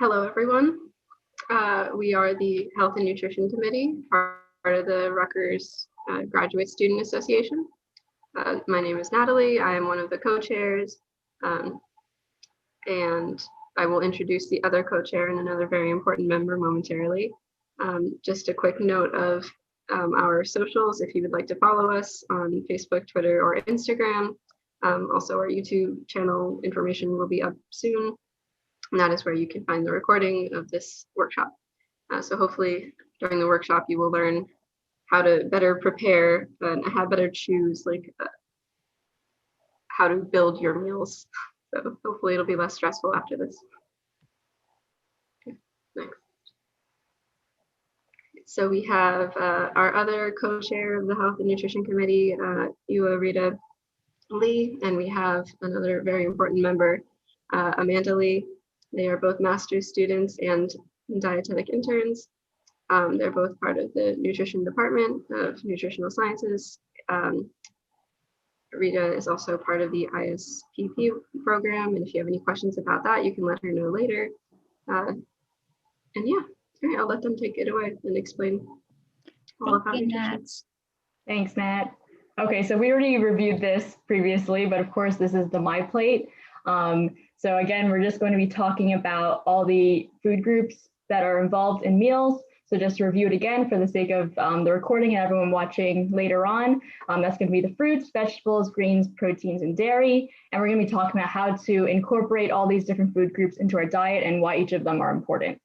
Hello, everyone. We are the Health and Nutrition Committee, part of the Rutgers Graduate Student Association. My name is Natalie. I am one of the co-chairs, and I will introduce the other co-chair and another very important member momentarily. Just a quick note of our socials, if you would like to follow us on Facebook, Twitter, or Instagram. Also, our YouTube channel information will be up soon. And that is where you can find the recording of this workshop. So hopefully during the workshop, you will learn how to better prepare and how better choose how to build your meals. So hopefully it'll be less stressful after this. Okay, next. So we have our other co-chair of the Health and Nutrition Committee, Rita Lee, and we have another very important member, Amanda Lee. They are both master's students and dietetic interns. They're both part of the nutrition department of nutritional sciences. Rita is also part of the ISPP program. And if you have any questions about that, you can let her know later. And yeah, all right, I'll let them take it away and explain all about nutrition. Thanks, Nat. Okay, so we already reviewed this previously, but of course, this is the MyPlate. So again, we're just going to be talking about all the food groups that are involved in meals. So just to review it again for the sake of the recording and everyone watching later on, that's going to be the fruits, vegetables, greens, proteins, and dairy. And we're going to be talking about how to incorporate all these different food groups into our diet and why each of them are important.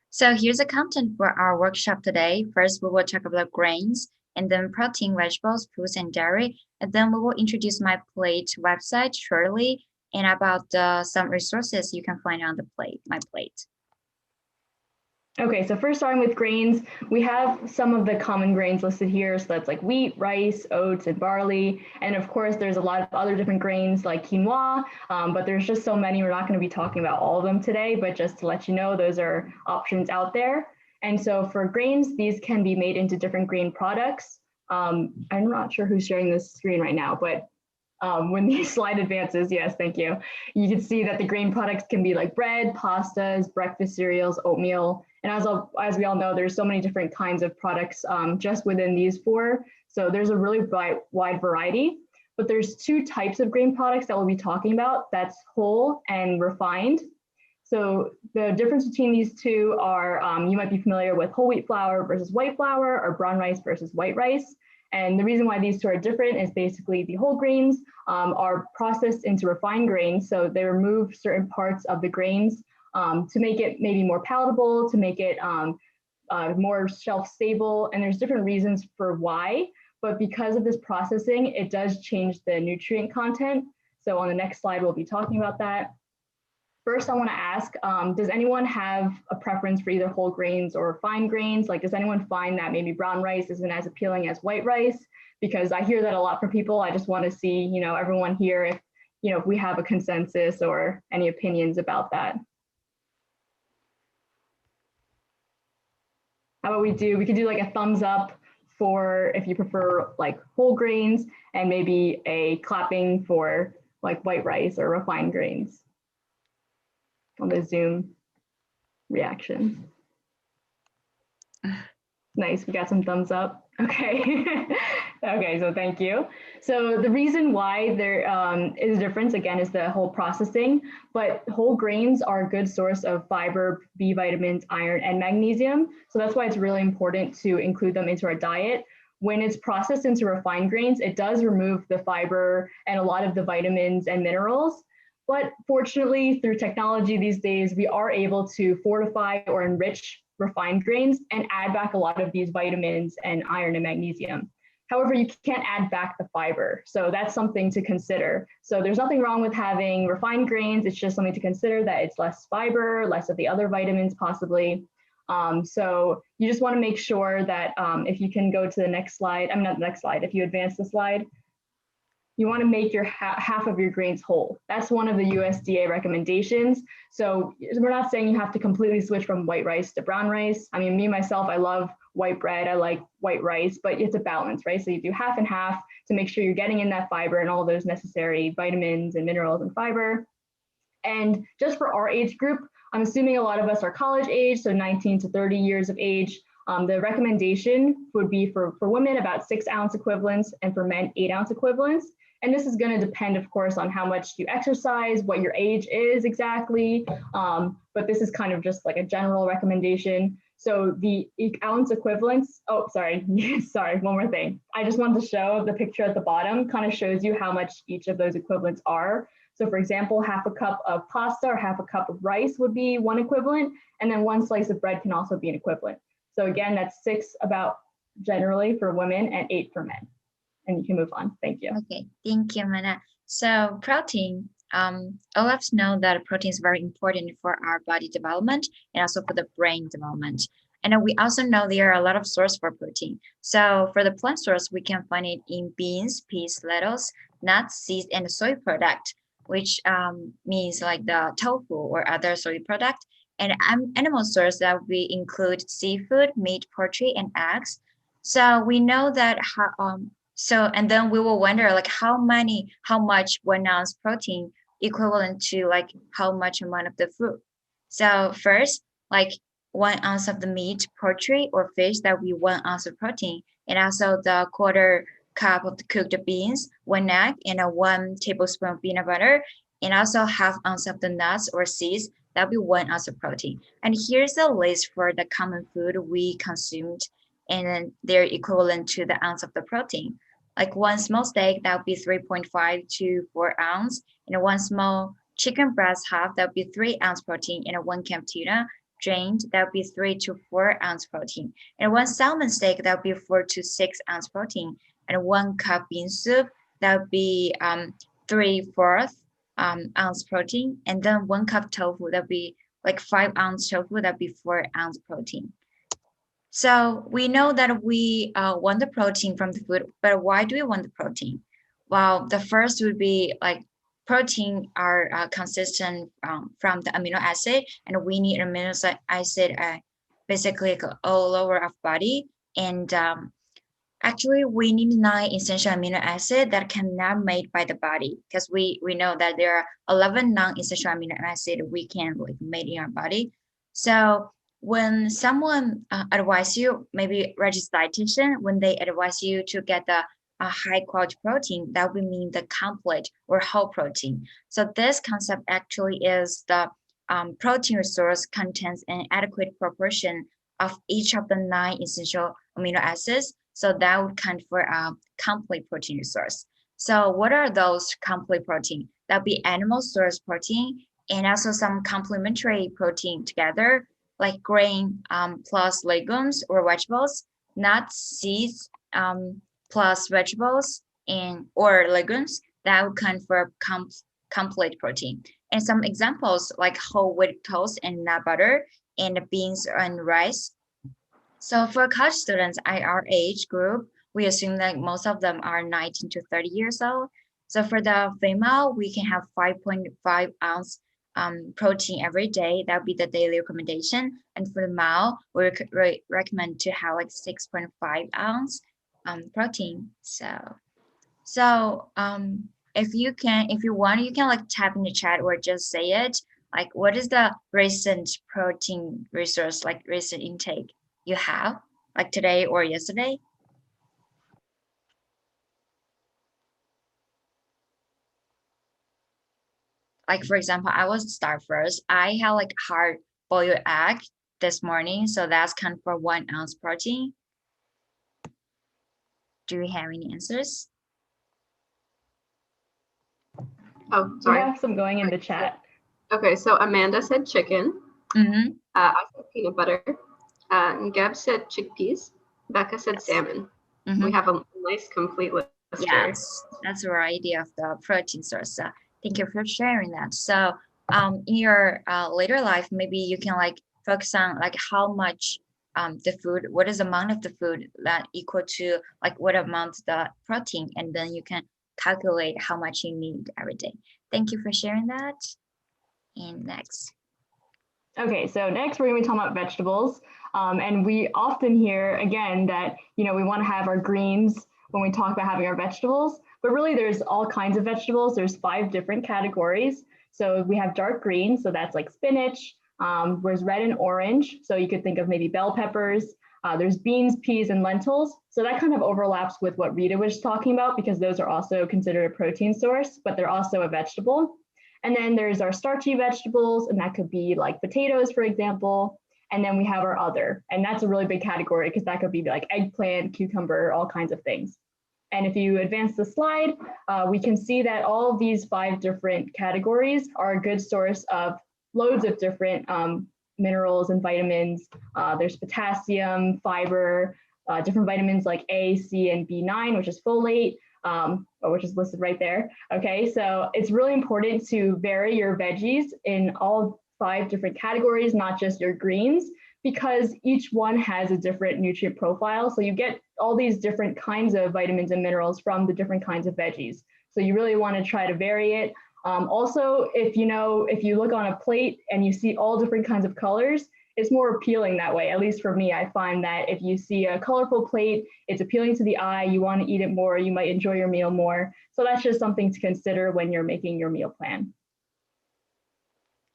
So here's the content for our workshop today. First, we will talk about grains, and then protein, vegetables, fruits, and dairy. And then we will introduce MyPlate website shortly and about some resources you can find on the MyPlate. Okay, so first starting with grains, we have some of the common grains listed here. So that's like wheat, rice, oats, and barley. And of course, there's a lot of other different grains like quinoa, but there's just so many. We're not going to be talking about all of them today, but just to let you know, those are options out there. And so for grains, these can be made into different grain products. I'm not sure who's sharing this screen right now, but when the slide advances, yes, thank you. You can see that the grain products can be like bread, pastas, breakfast cereals, oatmeal. And as we all know, there's so many different kinds of products just within these four. So there's a really wide variety, but there's two types of grain products that we'll be talking about. That's whole and refined. So the difference between these two are, you might be familiar with whole wheat flour versus white flour or brown rice versus white rice. And the reason why these two are different is basically the whole grains are processed into refined grains. So they remove certain parts of the grains to make it maybe more palatable, to make it more shelf stable. And there's different reasons for why, but because of this processing, it does change the nutrient content. So on the next slide, we'll be talking about that. First, I want to ask, does anyone have a preference for either whole grains or refined grains? Like, does anyone find that maybe brown rice isn't as appealing as white rice? Because I hear that a lot from people. I just want to see, everyone here, if we have a consensus or any opinions about that. How about we could do like a thumbs up for if you prefer like whole grains and maybe a clapping for like white rice or refined grains on the Zoom reaction. Nice, we got some thumbs up. Okay, okay, so thank you. So the reason why there is a difference, again, is the whole processing, but whole grains are a good source of fiber, B vitamins, iron, and magnesium. So that's why it's really important to include them into our diet. When it's processed into refined grains, it does remove the fiber and a lot of the vitamins and minerals. But fortunately, through technology these days, we are able to fortify or enrich refined grains and add back a lot of these vitamins and iron and magnesium. However, you can't add back the fiber. So that's something to consider. So there's nothing wrong with having refined grains. It's just something to consider that it's less fiber, less of the other vitamins possibly. So you just want to make sure that if you can go to the next slide, not the next slide, if you advance the slide, you want to make your half of your grains whole. That's one of the USDA recommendations. So we're not saying you have to completely switch from white rice to brown rice. I mean, me, myself, I love white bread. I like white rice, but it's a balance, right? So you do half and half to make sure you're getting in that fiber and all those necessary vitamins and minerals and fiber. And just for our age group, I'm assuming a lot of us are college age, so 19 to 30 years of age. The recommendation would be for women about 6-ounce equivalents and for men 8-ounce equivalents. And this is going to depend, of course, on how much you exercise, what your age is exactly. But this is kind of just like a general recommendation. So the ounce equivalents, oh, sorry, sorry, one more thing. I just wanted to show the picture at the bottom kind of shows you how much each of those equivalents are. So for example, half a cup of pasta or half a cup of rice would be one equivalent, and then 1 slice of bread can also be an equivalent. So again, that's 6 about generally for women and 8 for men. And you can move on. Thank you. Okay, thank you, Mana. So protein, all of us know that protein is very important for our body development and also for the brain development. And we also know there are a lot of sources for protein. So for the plant source, we can find it in beans, peas, lettuce, nuts, seeds, and soy product, which means like the tofu or other soy product. And animal source that we include seafood, meat, poultry, and eggs. So we know that and then we will wonder like how much 1 ounce protein equivalent to like how much amount of the food. So first, like 1 ounce of the meat, poultry, or fish, that will be 1 ounce of protein, and also the 1/4 cup of the cooked beans, 1 egg, and 1 tablespoon of peanut butter, and also 1/2 ounce of the nuts or seeds. That'll be 1 ounce of protein. And here's a list for the common food we consumed, and then they're equivalent to the ounce of the protein. Like 1 small steak, that would be 3.5 to 4 ounce, and 1 small chicken breast half, that would be 3 ounce protein, and 1 can of tuna drained, that would be 3 to 4 ounce protein, and 1 salmon steak, that would be 4 to 6 ounce protein, and 1 cup bean soup, that would be 3/4 ounce protein, and then 1 cup tofu, that would be like 5 ounce tofu, that would be 4 ounce protein. So we know that we want the protein from the food, but why do we want the protein? Well, the first would be like protein are consistent from the amino acid, and we need amino acid basically all over our body. And actually, we need 9 essential amino acids that cannot made by the body, because we know that there are 11 non-essential amino acids we can like made in our body. So when someone advise you, maybe registered dietitian, when they advise you to get the high quality protein, that would mean the complete or whole protein. So this concept actually is the protein resource contains an adequate proportion of each of the 9 essential amino acids. So that would count for a complete protein resource. So what are those complete protein? That would be animal source protein and also some complementary protein together, like grain plus legumes or vegetables, nuts, seeds plus vegetables or legumes. That would count for complete protein. And some examples like whole wheat toast and nut butter, and beans and rice. So for college students at our age group, we assume that most of them are 19 to 30 years old. So for the female, we can have 5.5 ounce protein every day. That would be the daily recommendation. And for the male, we recommend to have like 6.5 ounce protein. So if you want, you can like tap in the chat or just say it. Like, what is the recent protein resource, like recent intake you have, like today or yesterday? Like, for example, I will start first. I had like hard boiled egg this morning, so that's kind of for 1 ounce protein. Do you have any answers? Oh, sorry. We have some going in the chat. Okay, so Amanda said chicken. Mm-hmm. I said peanut butter. And Gab said chickpeas. Becca said salmon. Mm-hmm. We have a nice complete list here. Yes, that's a variety of the protein source. Thank you for sharing that. So in your later life, maybe you can like focus on like how much the food, what is the amount of the food that equal to like what amount the protein, and then you can calculate how much you need every day. Thank you for sharing that. And next. Okay, so next we're going to be talking about vegetables. And we often hear again that, we want to have our greens when we talk about having our vegetables, but really there's all kinds of vegetables. There's 5 different categories. So we have dark green, so that's like spinach, whereas red and orange, so you could think of maybe bell peppers. There's beans, peas, and lentils. So that kind of overlaps with what Rita was talking about because those are also considered a protein source, but they're also a vegetable. And then there's our starchy vegetables, and that could be like potatoes, for example. And then we have our other, and that's a really big category because that could be like eggplant, cucumber, all kinds of things. And if you advance the slide, we can see that all of these 5 different categories are a good source of loads of different minerals and vitamins. There's potassium, fiber, different vitamins like A, C, and B9, which is folate, which is listed right there. Okay, so it's really important to vary your veggies in all 5 different categories, not just your greens, because each one has a different nutrient profile. So you get all these different kinds of vitamins and minerals from the different kinds of veggies. So you really want to try to vary it. Also, if you look on a plate and you see all different kinds of colors, it's more appealing that way. At least for me, I find that if you see a colorful plate, it's appealing to the eye, you want to eat it more, you might enjoy your meal more. So that's just something to consider when you're making your meal plan.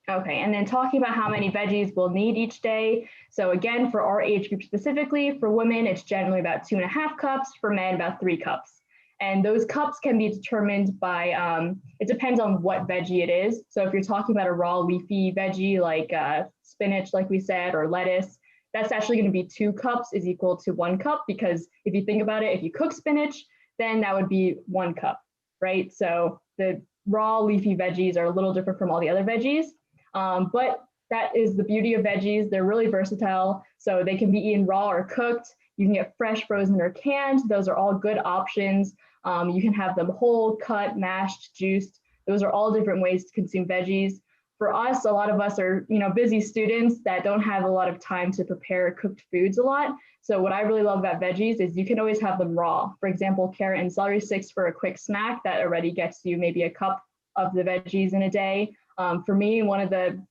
Okay, and then talking about how many veggies we'll need each day. So again, for our age group specifically, for women, it's generally about 2.5 cups, for men, about 3 cups. And those cups can be determined by, it depends on what veggie it is. So if you're talking about a raw leafy veggie like spinach, like we said, or lettuce, that's actually going to be 2 cups is equal to 1 cup, because if you think about it, if you cook spinach, then that would be 1 cup, right? So the raw leafy veggies are a little different from all the other veggies, but that is the beauty of veggies. They're really versatile, so they can be eaten raw or cooked. You can get fresh, frozen, or canned. Those are all good options. You can have them whole, cut, mashed, juiced. Those are all different ways to consume veggies. For us, a lot of us are, busy students that don't have a lot of time to prepare cooked foods a lot. So what I really love about veggies is you can always have them raw. For example, carrot and celery sticks for a quick snack that already gets you maybe a cup of the veggies in a day. For me, one of the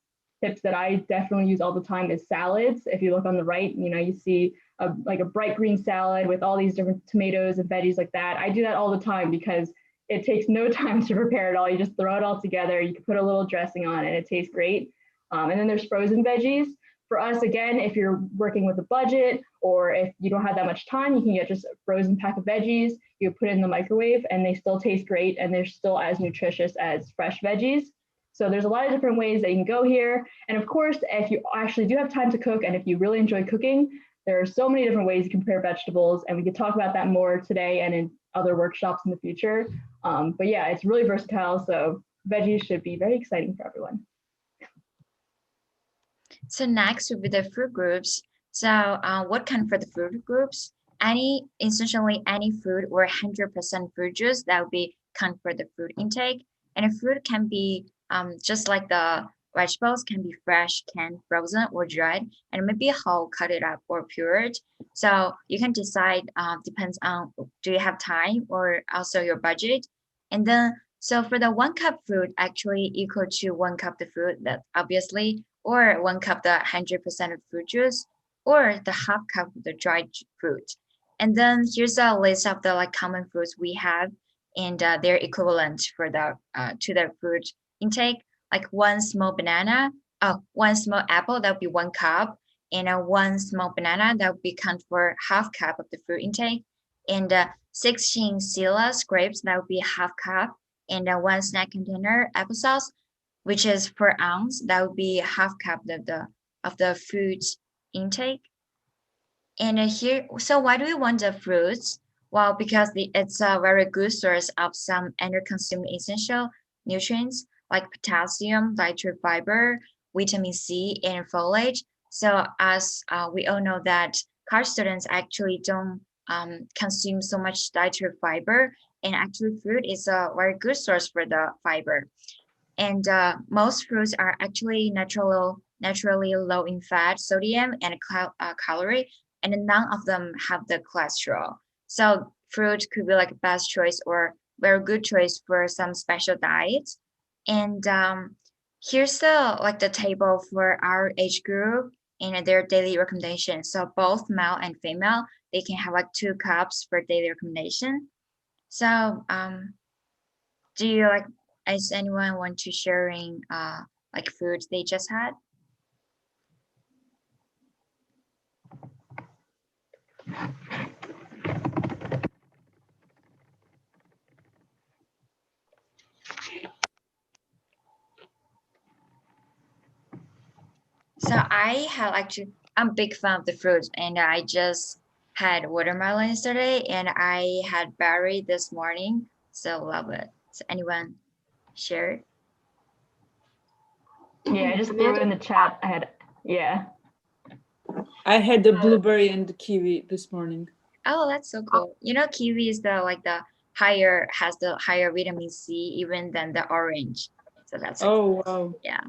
tips that I definitely use all the time is salads. If you look on the right, you see like a bright green salad with all these different tomatoes and veggies like that. I do that all the time because it takes no time to prepare it all. You just throw it all together. You can put a little dressing on and it tastes great. And then there's frozen veggies. For us, again, if you're working with a budget or if you don't have that much time, you can get just a frozen pack of veggies. You put it in the microwave and they still taste great and they're still as nutritious as fresh veggies. So there's a lot of different ways that you can go here. And of course, if you actually do have time to cook and if you really enjoy cooking, there are so many different ways you can prepare vegetables, and we could talk about that more today and in other workshops in the future. But yeah, it's really versatile, so veggies should be very exciting for everyone. So next would be the food groups. So what kind for the food groups? Essentially any food or 100% fruit juice that would be count for the food intake. And the food can be just like the vegetables can be fresh, canned, frozen, or dried, and maybe whole, cut it up, or pured. So you can decide, depends on do you have time or also your budget. And then, so for the 1 cup fruit, actually equal to 1 cup the fruit, that obviously, or 1 cup the 100% of fruit juice, or the half cup of the dried fruit. And then here's a list of the common fruits we have and their equivalent for the to the fruit intake. Like 1 small banana, 1 small apple, that would be 1 cup, and 1 small banana that would be count for half cup of the fruit intake, and 16 Silas grapes, that would be half cup, and 1 snack container applesauce, which is per ounce, that would be half cup of the fruit intake. And here, so why do we want the fruits? Well, because it's a very good source of some under-consumed essential nutrients like potassium, dietary fiber, vitamin C, and folate. So as we all know that college students actually don't consume so much dietary fiber, and actually fruit is a very good source for the fiber. And most fruits are actually naturally low in fat, sodium, and calorie, and none of them have the cholesterol. So fruit could be like a best choice or very good choice for some special diets. And here's the table for our age group and their daily recommendations. So both male and female, they can have 2 cups for daily recommendation. So do you Is anyone want to sharing like food they just had? So I have actually, I'm a big fan of the fruit, and I just had watermelon yesterday, and I had berry this morning. So love it. So anyone share? Yeah, I just threw it in the chat. I had, yeah. I had the blueberry and the kiwi this morning. Oh, that's so cool. You know, kiwi is the has the higher vitamin C even than the orange. So that's Oh, wow. Yeah.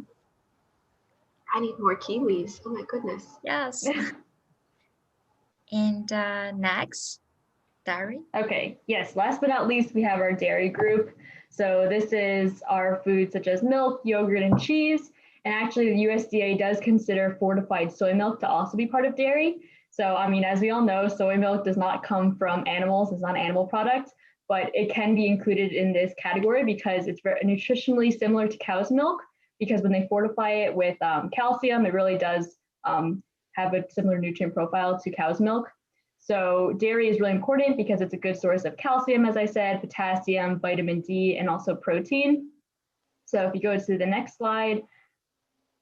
I need more kiwis. Oh my goodness. Yes. And next, dairy. Okay, yes, last but not least, we have our dairy group. So this is our foods such as milk, yogurt, and cheese. And actually, the USDA does consider fortified soy milk to also be part of dairy. So, I mean, as we all know, soy milk does not come from animals, it's not an animal product, but it can be included in this category because it's very nutritionally similar to cow's milk, because when they fortify it with calcium, it really does have a similar nutrient profile to cow's milk. So dairy is really important because it's a good source of calcium, as I said, potassium, vitamin D, and also protein. So if you go to the next slide,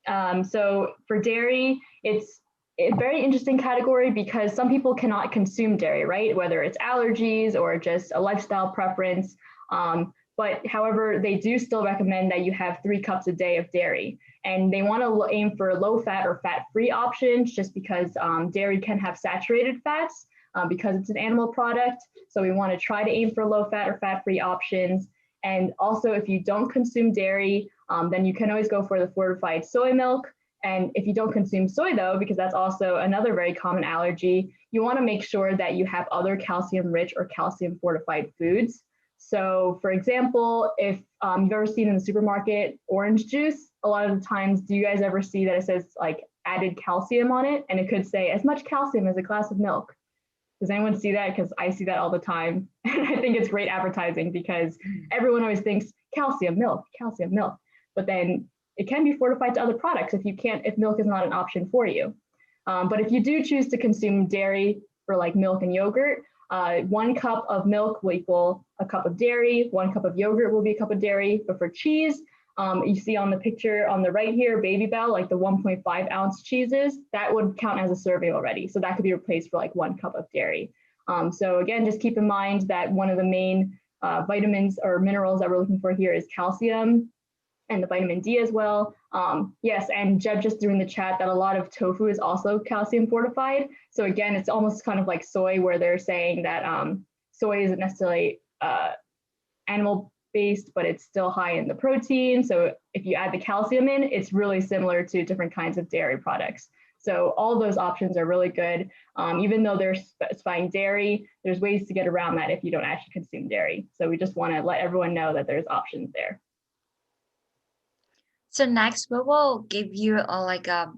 so for dairy, it's a very interesting category because some people cannot consume dairy, right? Whether it's allergies or just a lifestyle preference. But however, they do still recommend that you have 3 cups a day of dairy. And they want to aim for low fat or fat-free options just because dairy can have saturated fats because it's an animal product. So we want to try to aim for low fat or fat-free options. And also, if you don't consume dairy, then you can always go for the fortified soy milk. And if you don't consume soy, though, because that's also another very common allergy, you want to make sure that you have other calcium-rich or calcium-fortified foods. So, for example, if you've ever seen in the supermarket orange juice, a lot of the times, do you guys ever see that it says like added calcium on it? And it could say as much calcium as a glass of milk. Does anyone see that? Because I see that all the time. And I think it's great advertising because everyone always thinks calcium milk. But then it can be fortified to other products if milk is not an option for you. But if you do choose to consume dairy for like milk and yogurt, 1 cup of milk will equal a cup of dairy, 1 cup of yogurt will be a cup of dairy. But for cheese, you see on the picture on the right here, Baby Bell, like the 1.5 ounce cheeses, that would count as a serving already. So that could be replaced for like 1 cup of dairy. So again, just keep in mind that one of the main vitamins or minerals that we're looking for here is calcium and the vitamin D as well. Yes, and Jeb just threw in the chat that a lot of tofu is also calcium fortified. So again, it's almost kind of like soy where they're saying that soy isn't necessarily animal based, but it's still high in the protein. So if you add the calcium in, it's really similar to different kinds of dairy products. So all those options are really good. Even though they're specifying dairy, there's ways to get around that if you don't actually consume dairy. So we just want to let everyone know that there's options there. So next, we will give you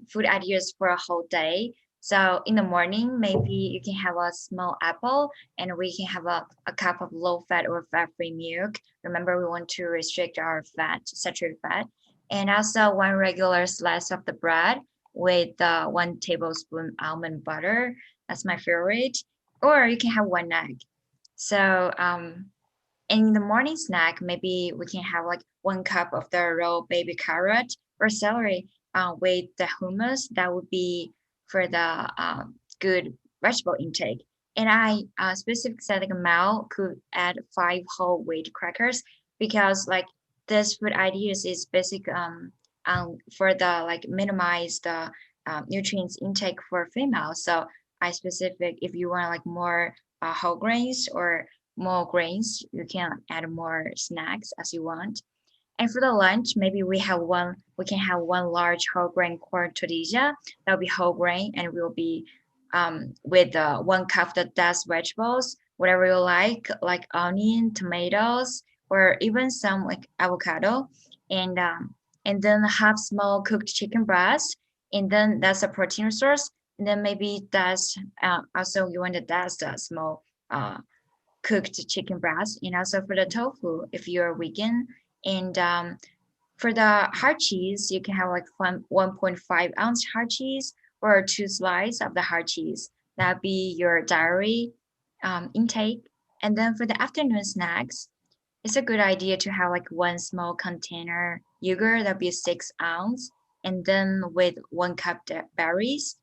food ideas for a whole day. So in the morning, maybe you can have a small apple and we can have a cup of low-fat or fat-free milk. Remember, we want to restrict our fat, saturated fat. And also 1 regular slice of the bread with 1 tablespoon almond butter. That's my favorite. Or you can have 1 egg. So in the morning snack, maybe we can have like 1 cup of the raw baby carrot or celery with the hummus. That would be for the good vegetable intake. And I specifically said like Mel could add 5 whole wheat crackers because like this food ideas is basic for the like minimize the nutrients intake for females. So I specific if you want like more whole grains or more grains, you can add more snacks as you want. And for the lunch, maybe we can have 1 large whole grain corn tortilla. That'll be whole grain and will be with 1 cup of the diced vegetables, whatever you like onion, tomatoes, or even some like avocado, and then half small cooked chicken breast, and then that's a protein source. And then maybe that's also you want to dust a small cooked chicken breast. And also for the tofu, if you're vegan, And for the hard cheese, you can have like 1.5 ounce hard cheese or 2 slices of the hard cheese. That'd be your diary intake. And then for the afternoon snacks, it's a good idea to have like one small container yogurt that'd be 6 ounce, and then with 1 cup berries.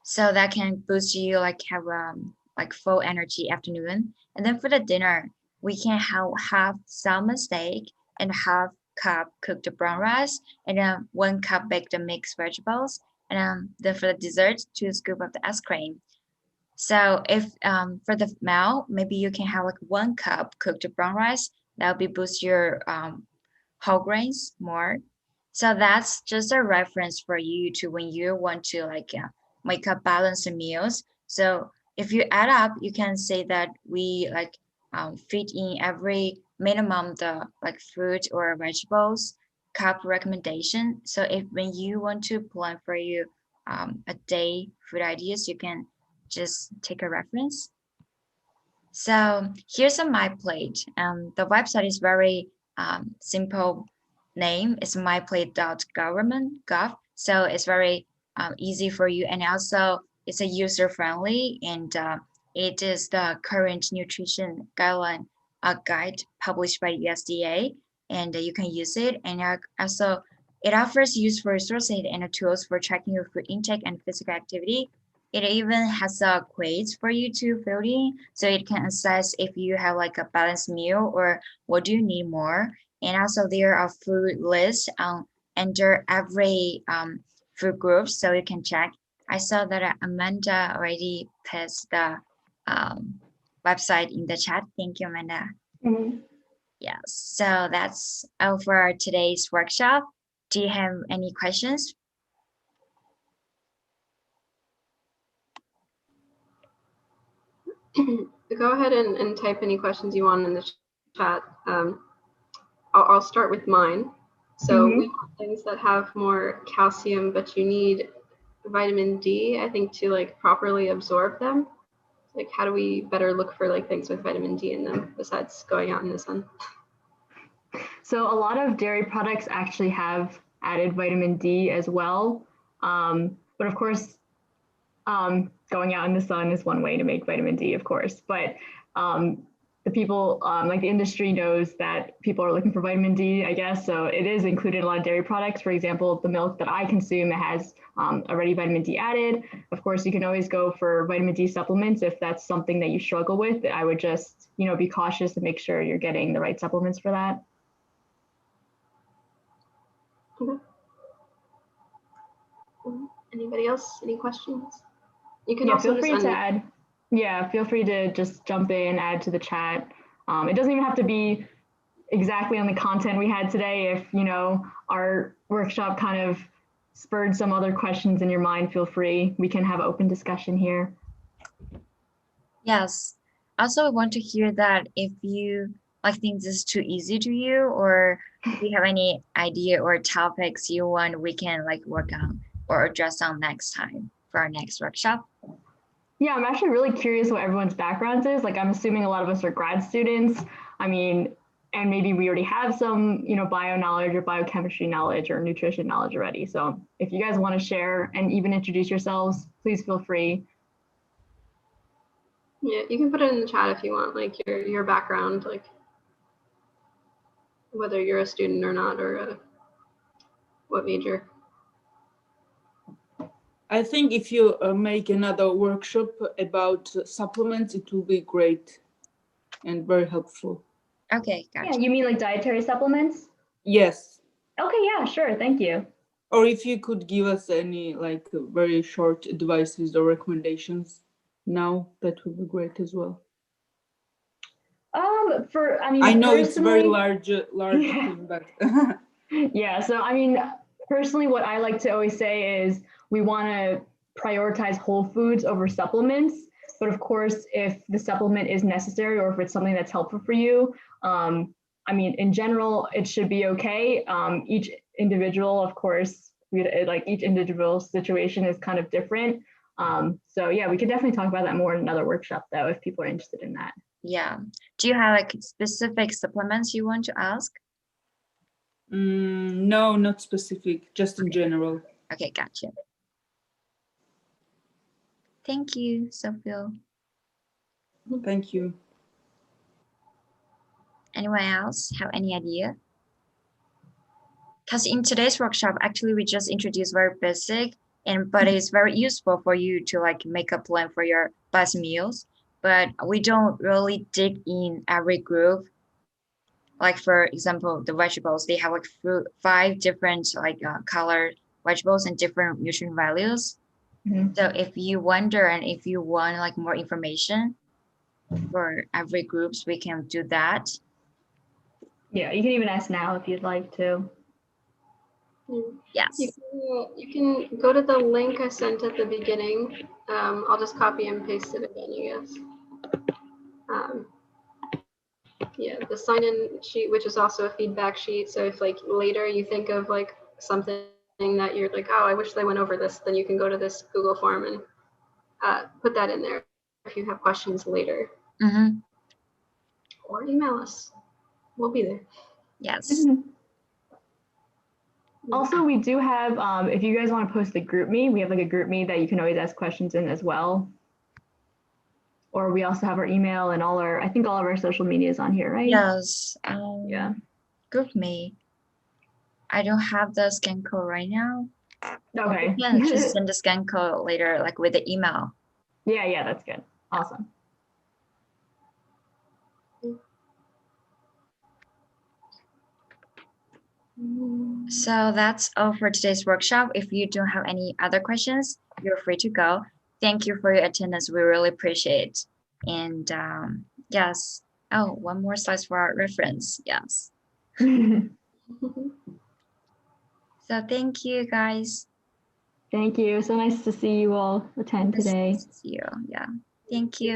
So that can boost you like have like full energy afternoon. And then for the dinner, we can have half salmon steak and half cup cooked brown rice, and then 1 cup baked mixed vegetables, and then for the dessert, 2 scoops of the ice cream. So if for the meal, maybe you can have like 1 cup cooked brown rice. That will be boost your whole grains more. So that's just a reference for you to when you want to like make up balanced meals. So if you add up, you can say that we like fit in every minimum the like fruit or vegetables cup recommendation. So if when you want to plan for you a day food ideas, you can just take a reference. So here's a MyPlate. The website is very simple name. It's myplate.government.gov. So it's very easy for you. And also it's a user friendly, and it is the current nutrition guideline guide published by USDA, and you can use it. And also it offers useful resources and tools for tracking your food intake and physical activity. It even has a quiz for you to fill in, so it can assess if you have like a balanced meal or what do you need more. And also there are food lists under every food group, so you can check. I saw that Amanda already pasted the website in the chat. Thank you, Amanda. Mhm. Yeah, so that's all for today's workshop. Do you have any questions? Go ahead and type any questions you want in the chat. I'll start with mine. So we want things that have more calcium, but you need vitamin D, I think, to like properly absorb them. Like, how do we better look for like things with vitamin D in them besides going out in the sun? So a lot of dairy products actually have added vitamin D as well. But of course, going out in the sun is one way to make vitamin D, of course. But the people, like the industry knows that people are looking for vitamin D, I guess. So it is included in a lot of dairy products. For example, the milk that I consume, it has already vitamin D added. Of course, you can always go for vitamin D supplements if that's something that you struggle with. I would just, be cautious and make sure you're getting the right supplements for that. Okay. Anybody else? Any questions? You can also feel free to add. Yeah, feel free to just jump in, add to the chat. It doesn't even have to be exactly on the content we had today. If our workshop kind of spurred some other questions in your mind, feel free. We can have open discussion here. Yes. Also, I want to hear that if you like think this is too easy to you, or if you have any idea or topics you want, we can like work on or address on next time for our next workshop. Yeah, I'm actually really curious what everyone's backgrounds is. Like, I'm assuming a lot of us are grad students. I mean, and maybe we already have some, bio knowledge or biochemistry knowledge or nutrition knowledge already. So if you guys want to share and even introduce yourselves, please feel free. Yeah, you can put it in the chat if you want, like your background, like whether you're a student or not, or what major. I think if you make another workshop about supplements, it will be great and very helpful. Okay, gotcha. Yeah, you mean like dietary supplements? Yes. Okay, yeah, sure, thank you. Or if you could give us any like very short advices or recommendations now, that would be great as well. I know it's very large yeah. thing, but yeah, so personally, what I like to always say is we want to prioritize whole foods over supplements. But of course, if the supplement is necessary or if it's something that's helpful for you, in general, it should be okay. Each individual, of course, each individual situation is kind of different. So yeah, we could definitely talk about that more in another workshop though, if people are interested in that. Yeah. Do you have like specific supplements you want to ask? No, not specific, just in general. Okay, gotcha. Thank you, Sophia. Thank you. Anyone else have any idea? Because in today's workshop, actually, we just introduced very basic, but it's very useful for you to like make a plan for your best meals. But we don't really dig in every group. Like for example, the vegetables, they have like 5 different like colored vegetables and different nutrient values. Mhm. So if you wonder and if you want like more information for every groups, we can do that. Yeah, you can even ask now if you'd like to. Yes. You can go to the link I sent at the beginning. I'll just copy and paste it again, I guess. Yeah, the sign-in sheet, which is also a feedback sheet. So if like later you think of like something that you're like, oh, I wish they went over this, then you can go to this Google form and put that in there if you have questions later. Mm-hmm. Or email us. We'll be there. Yes. Also, we do have, if you guys want to post the group me, we have like a group me that you can always ask questions in as well. Or we also have our email and I think all of our social media is on here, right? Yes. Yeah. Group me. I don't have the scan code right now. Okay. You can just send the scan code later, like with the email. Yeah, that's good. Awesome. So that's all for today's workshop. If you don't have any other questions, you're free to go. Thank you for your attendance. We really appreciate it. And yes. Oh, one more slide for our reference. Yes. So thank you, guys. Thank you. So nice to see you all attend today. Nice to see you. Yeah. Thank you.